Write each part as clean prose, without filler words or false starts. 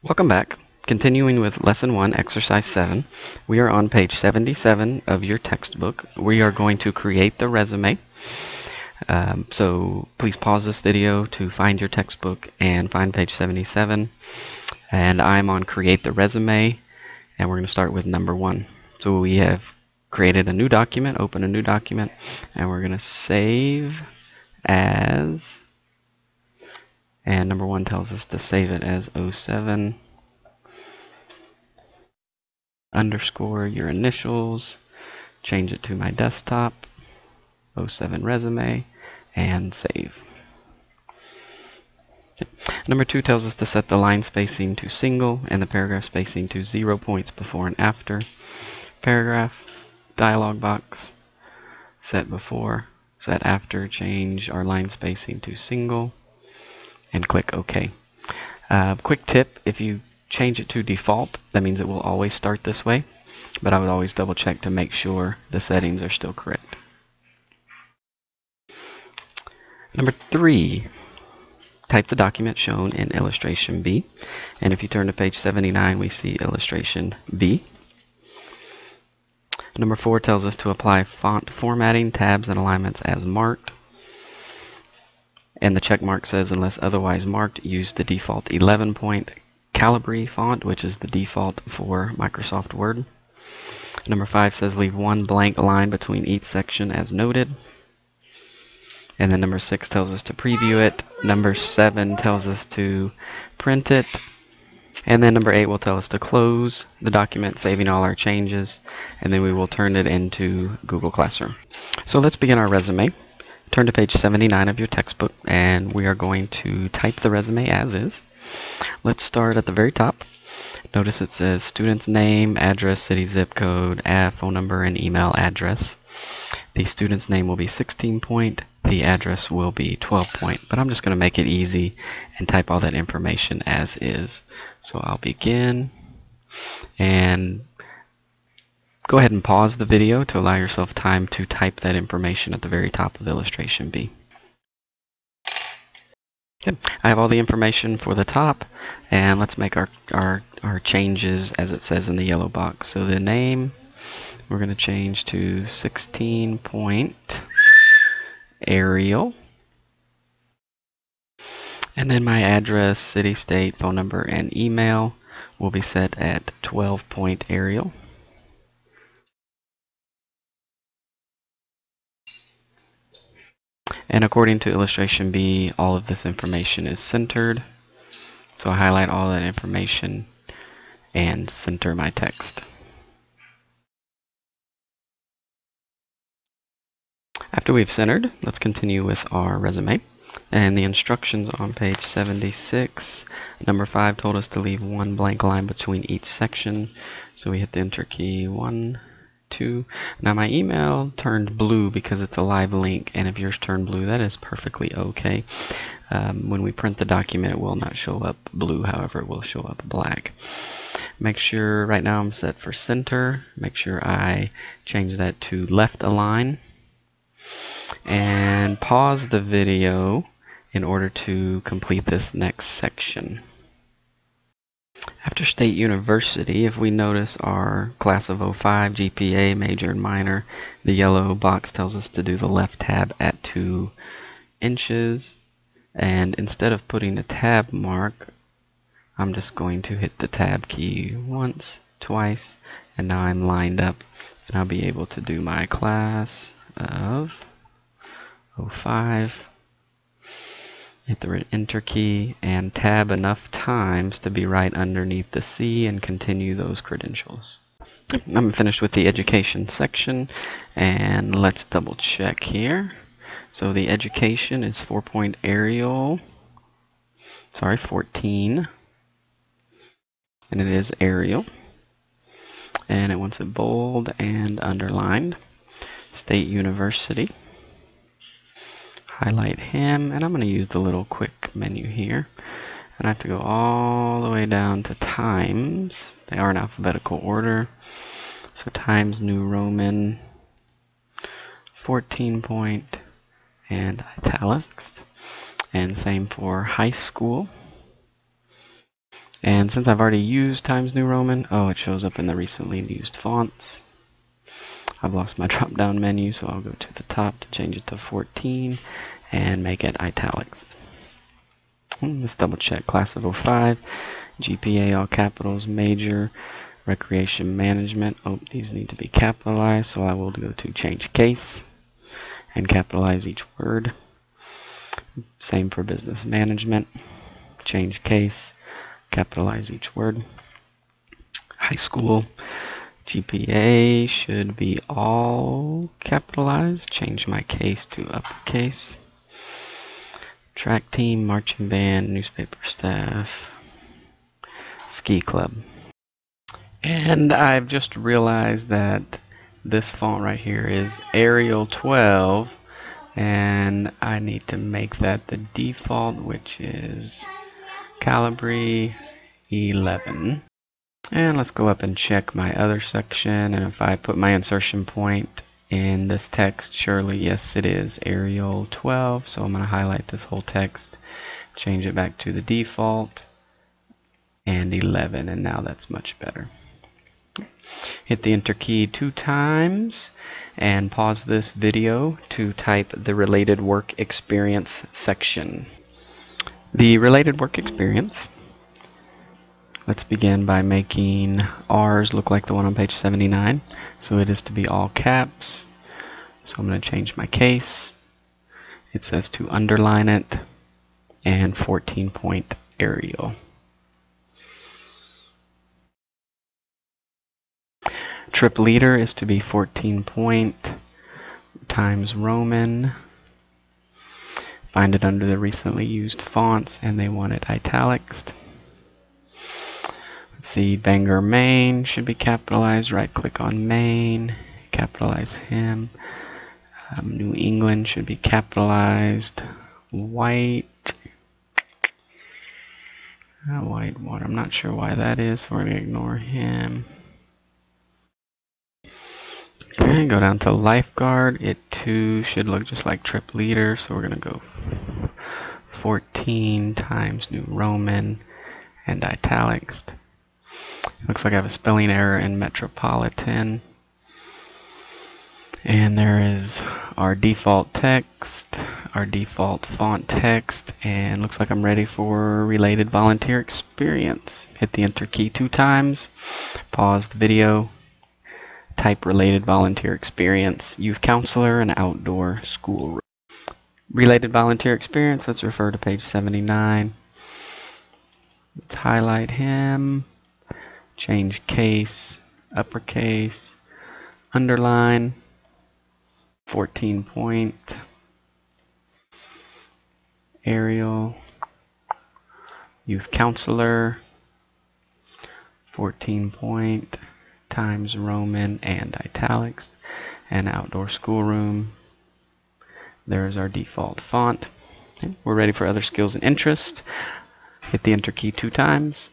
Welcome back. Continuing with Lesson 1, Exercise 7. We are on page 77 of your textbook. We are going to create the resume. So please pause this video to find your textbook and find page 77. And I'm on Create the Resume, and we're going to start with number 1. So we have created a new document, open a new document, and we're going to save as, and number 1 tells us to save it as 07 underscore your initials, change it to my desktop, 07 resume, and save. Number 2 tells us to set the line spacing to single and the paragraph spacing to 0 points before and after. Paragraph, dialog box, set before, set after, change our line spacing to single, and click OK. Quick tip, if you change it to default, that means it will always start this way, but I would always double check to make sure the settings are still correct. Number 3, type the document shown in illustration B, and if you turn to page 79 we see illustration B. Number 4 tells us to apply font formatting, tabs, and alignments as marked, and the check mark says unless otherwise marked, use the default 11-point Calibri font, which is the default for Microsoft Word. Number 5 says leave one blank line between each section as noted. And then number 6 tells us to preview it. Number 7 tells us to print it. And then number 8 will tell us to close the document, saving all our changes, and then we will turn it into Google Classroom. So let's begin our resume. Turn to page 79 of your textbook, and we are going to type the resume as is. Let's start at the very top. Notice it says student's name, address, city, zip code, phone number, and email address. The student's name will be 16-point, the address will be 12-point, but I'm just going to make it easy and type all that information as is. So I'll begin, and go ahead and pause the video to allow yourself time to type that information at the very top of illustration B. Okay. I have all the information for the top, and let's make our changes as it says in the yellow box. So the name, we're going to change to 16-point Arial. And then my address, city, state, phone number, and email will be set at 12-point Arial. And according to illustration B, all of this information is centered. So I highlight all that information and center my text. After we've centered, let's continue with our resume. And the instructions on page 76. Number 5 told us to leave one blank line between each section. So we hit the enter key, 1, 2. Now my email turned blue because it's a live link, and if yours turned blue, that is perfectly okay. When we print the document, it will not show up blue, however it will show up black. Make sure, right now I'm set for center, make sure I change that to left align, and pause the video in order to complete this next section. After State University, if we notice our class of 05, GPA, major and minor, the yellow box tells us to do the left tab at 2 inches. And instead of putting a tab mark, I'm just going to hit the tab key once, twice, and now I'm lined up. And I'll be able to do my class of 05. Hit the enter key and tab enough times to be right underneath the C and continue those credentials. I'm finished with the education section, and let's double check here. So the education is 4-point Arial, sorry, 14, and it is Arial, and it wants it bold and underlined. State University. Highlight him, and I'm going to use the little quick menu here, and I have to go all the way down to times. They are in alphabetical order, so Times New Roman, 14-point, and italics, and same for high school. And And since I've already used Times New Roman, oh, it shows up in the recently used fonts. I've lost my drop down menu, so I'll go to the top to change it to 14 and make it italics. Let's double check. Class of 05, GPA all capitals, major, recreation management. Oh, these need to be capitalized, so I will go to change case and capitalize each word. Same for business management. Change case, capitalize each word. High school, GPA should be all capitalized. Change my case to uppercase. Track team, marching band, newspaper staff, ski club. And I've just realized that this font right here is Arial 12, and I need to make that the default, which is Calibri 11. And let's go up and check my other section, and if I put my insertion point in this text, surely yes it is Arial 12, so I'm going to highlight this whole text, change it back to the default, and 11, and now that's much better. Hit the enter key 2 times and pause this video to type the related work experience section. The related work experience, let's begin by making ours look like the one on page 79. So it is to be all caps. So I'm going to change my case. It says to underline it and 14-point Arial. Trip leader is to be 14-point Times Roman. Find it under the recently used fonts, and they want it italics. Let's see, Bangor, Maine should be capitalized. Right click on Maine, capitalize him. New England should be capitalized. White water, I'm not sure why that is, so we're going to ignore him. Okay, go down to lifeguard. It too should look just like trip leader, so we're going to go 14 Times New Roman and italics. Looks like I have a spelling error in metropolitan. And there is our default text, our default font text, and looks like I'm ready for related volunteer experience. Hit the enter key 2 times, pause the video, type related volunteer experience, youth counselor, and outdoor school. Related volunteer experience, let's refer to page 79. Let's highlight him, change case, uppercase, underline, 14-point Arial, youth counselor, 14-point Times Roman and italics, and outdoor schoolroom. There's our default font. Okay, we're ready for other skills and interest. Hit the enter key 2 times.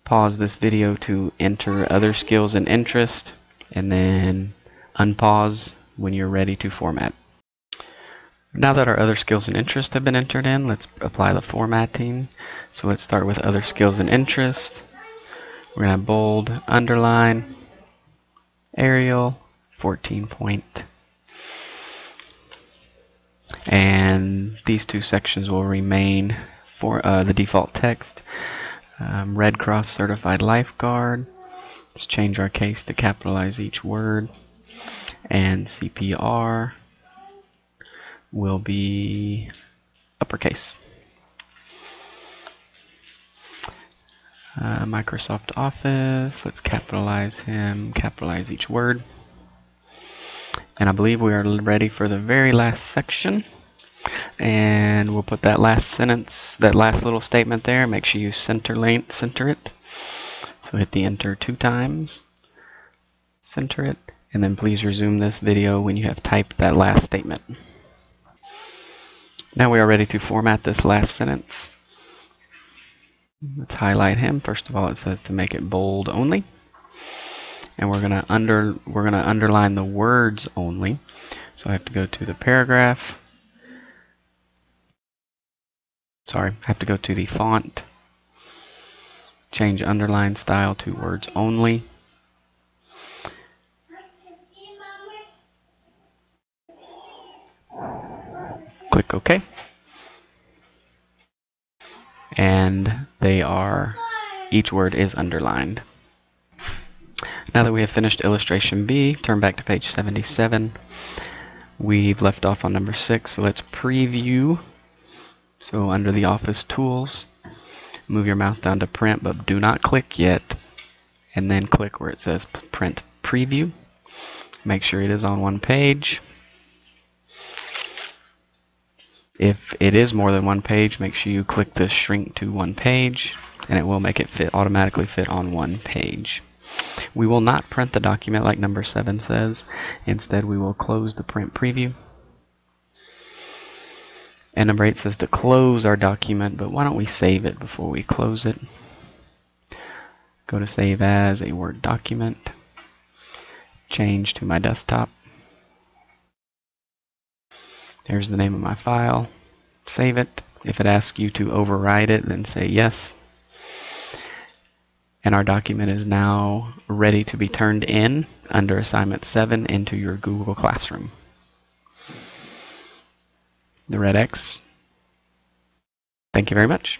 Pause this video to enter other skills and interest, and then unpause when you're ready to format. Now that our other skills and interest have been entered in, let's apply the formatting. So let's start with other skills and interest. We're going to bold, underline, Arial, 14-point. And these 2 sections will remain for the default text. Red Cross Certified Lifeguard. Let's change our case to capitalize each word. And CPR will be uppercase. Microsoft Office, let's capitalize him, capitalize each word. And I believe we are ready for the very last section. And we'll put that last sentence, that last little statement there. Make sure you center it. So hit the enter 2 times, center it, and then please resume this video when you have typed that last statement. Now we are ready to format this last sentence. Let's highlight him. First of all, it says to make it bold only, and we're gonna underline the words only. So I have to go to the paragraph. Sorry, I have to go to the font, Change underline style to words only. Click OK. And each word is underlined. Now that we have finished illustration B, turn back to page 77. We've left off on number 6, so let's preview. So under the Office Tools, move your mouse down to Print, but do not click yet. And then click where it says Print Preview. Make sure it is on one page. If it is more than one page, make sure you click the Shrink to One Page, and it will make it automatically fit on one page. We will not print the document like number 7 says. Instead, we will close the Print Preview. And number 8 says to close our document, but why don't we save it before we close it? Go to Save As a Word document. Change to my desktop. There's the name of my file. Save it. If it asks you to override it, then say yes. And our document is now ready to be turned in under assignment 7 into your Google Classroom. The red X. Thank you very much.